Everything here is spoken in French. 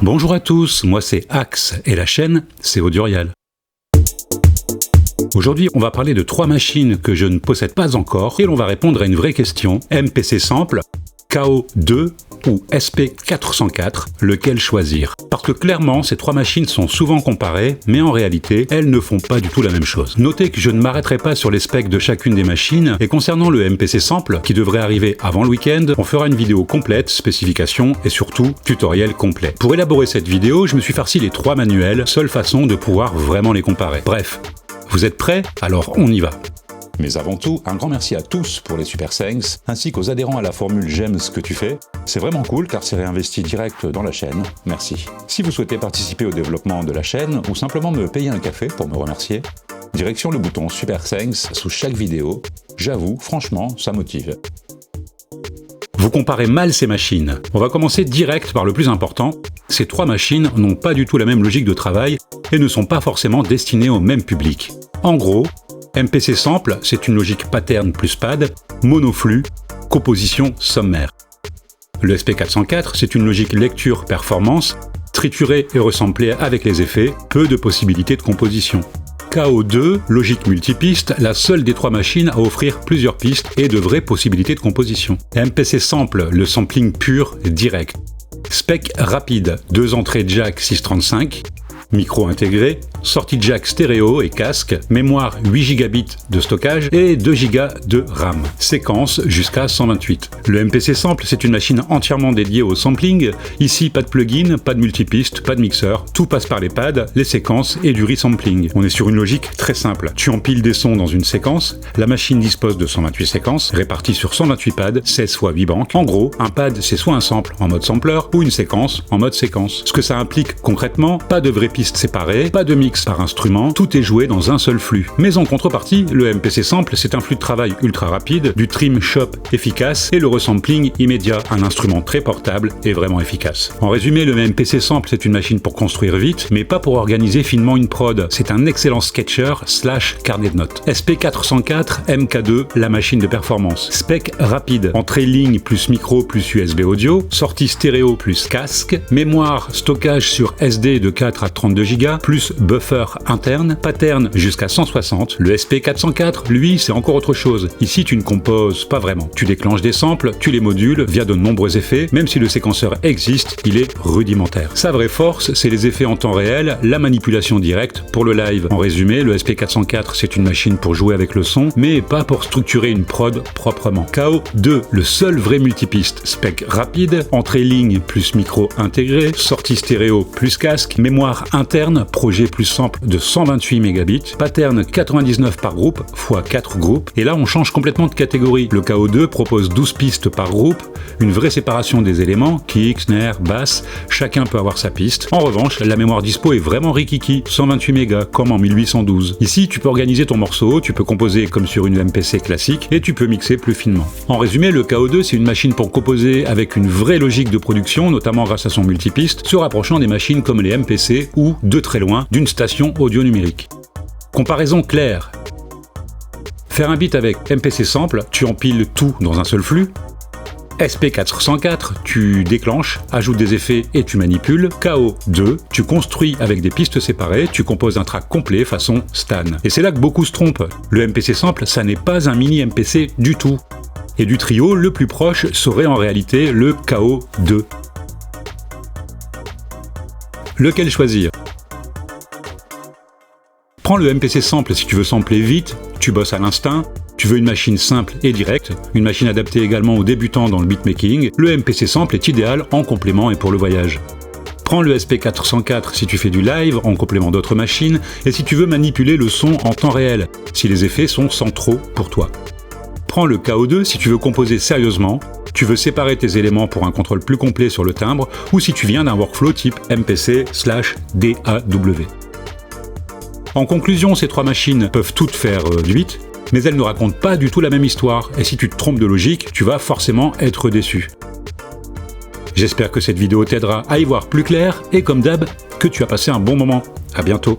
Bonjour à tous, moi c'est Axe et la chaîne c'est Audiorial. Aujourd'hui, on va parler de 3 machines que je ne possède pas encore et l'on va répondre à une vraie question. MPC Sample, KO2 ou SP404, lequel choisir? Parce que clairement, ces 3 machines sont souvent comparées, mais en réalité, elles ne font pas du tout la même chose. Notez que je ne m'arrêterai pas sur les specs de chacune des machines, et concernant le MPC Sample, qui devrait arriver avant le week-end, on fera une vidéo complète, spécifications et surtout tutoriel complet. Pour élaborer cette vidéo, je me suis farci les 3 manuels, seule façon de pouvoir vraiment les comparer. Bref, vous êtes prêts? Alors on y va. Mais avant tout, un grand merci à tous pour les Super Thanks, ainsi qu'aux adhérents à la formule J'aime ce que tu fais. C'est vraiment cool car c'est réinvesti direct dans la chaîne. Merci. Si vous souhaitez participer au développement de la chaîne ou simplement me payer un café pour me remercier, direction le bouton Super Thanks sous chaque vidéo. J'avoue, franchement, ça motive. Vous comparez mal ces machines. On va commencer direct par le plus important. Ces 3 machines n'ont pas du tout la même logique de travail et ne sont pas forcément destinées au même public. En gros, MPC Sample, c'est une logique pattern plus pad, monoflux, composition sommaire. Le SP404, c'est une logique lecture-performance, triturée et resamplée avec les effets, peu de possibilités de composition. KO2, logique multipiste, la seule des 3 machines à offrir plusieurs pistes et de vraies possibilités de composition. MPC Sample, le sampling pur et direct. Spec rapide, 2 entrées jack 635, micro intégré, sortie jack stéréo et casque, mémoire 8 Go de stockage et 2 Go de RAM. Séquence jusqu'à 128. Le MPC Sample, c'est une machine entièrement dédiée au sampling. Ici, pas de plugin, pas de multipiste, pas de mixeur. Tout passe par les pads, les séquences et du resampling. On est sur une logique très simple. Tu empiles des sons dans une séquence. La machine dispose de 128 séquences, réparties sur 128 pads, 16 x 8 banques. En gros, un pad, c'est soit un sample en mode sampler ou une séquence en mode séquence. Ce que ça implique concrètement, pas de vraies pistes séparées, pas de mix par instrument, tout est joué dans un seul flux. Mais en contrepartie, le MPC Sample, c'est un flux de travail ultra rapide, du trim shop efficace et le resampling immédiat, un instrument très portable et vraiment efficace. En résumé, le MPC Sample, c'est une machine pour construire vite, mais pas pour organiser finement une prod. C'est un excellent sketcher / carnet de notes. SP404 MK2, la machine de performance. Spec rapide, entrée ligne plus micro plus USB audio, sortie stéréo plus casque, mémoire stockage sur SD de 4 à 32 Go, plus buffer interne, pattern jusqu'à 160. Le SP404, lui, c'est encore autre chose. Ici, tu ne composes pas vraiment. Tu déclenches des samples, tu les modules via de nombreux effets. Même si le séquenceur existe, il est rudimentaire. Sa vraie force, c'est les effets en temps réel, la manipulation directe pour le live. En résumé, le SP404, c'est une machine pour jouer avec le son, mais pas pour structurer une prod proprement. KO2, le seul vrai multipiste. Spec rapide, entrée ligne plus micro intégré, sortie stéréo plus casque, mémoire interne, projet plus sample de 128 mégabits, pattern 99 par groupe, x 4 groupes, et là on change complètement de catégorie. Le KO2 propose 12 pistes par groupe, une vraie séparation des éléments, kick, snare, basse, chacun peut avoir sa piste. En revanche, la mémoire dispo est vraiment rikiki, 128 mégas, comme en 1812. Ici, tu peux organiser ton morceau, tu peux composer comme sur une MPC classique, et tu peux mixer plus finement. En résumé, le KO2, c'est une machine pour composer avec une vraie logique de production, notamment grâce à son multipiste, se rapprochant des machines comme les MPC ou, de très loin, d'une station audio numérique. Comparaison claire. Faire un beat avec MPC Sample, tu empiles tout dans un seul flux. SP404, tu déclenches, ajoutes des effets et tu manipules. KO2, tu construis avec des pistes séparées, tu composes un track complet façon Stan. Et c'est là que beaucoup se trompent. Le MPC Sample, ça n'est pas un mini MPC du tout. Et du trio, le plus proche serait en réalité le KO2. Lequel choisir? Prends le MPC Sample si tu veux sampler vite, tu bosses à l'instinct, tu veux une machine simple et directe, une machine adaptée également aux débutants dans le beatmaking, le MPC Sample est idéal en complément et pour le voyage. Prends le SP404 si tu fais du live en complément d'autres machines et si tu veux manipuler le son en temps réel, si les effets sont centraux pour toi. Prends le KO2 si tu veux composer sérieusement, tu veux séparer tes éléments pour un contrôle plus complet sur le timbre ou si tu viens d'un workflow type MPC/DAW. En conclusion, ces 3 machines peuvent toutes faire du beat, mais elles ne racontent pas du tout la même histoire, et si tu te trompes de logique, tu vas forcément être déçu. J'espère que cette vidéo t'aidera à y voir plus clair, et comme d'hab, que tu as passé un bon moment. À bientôt.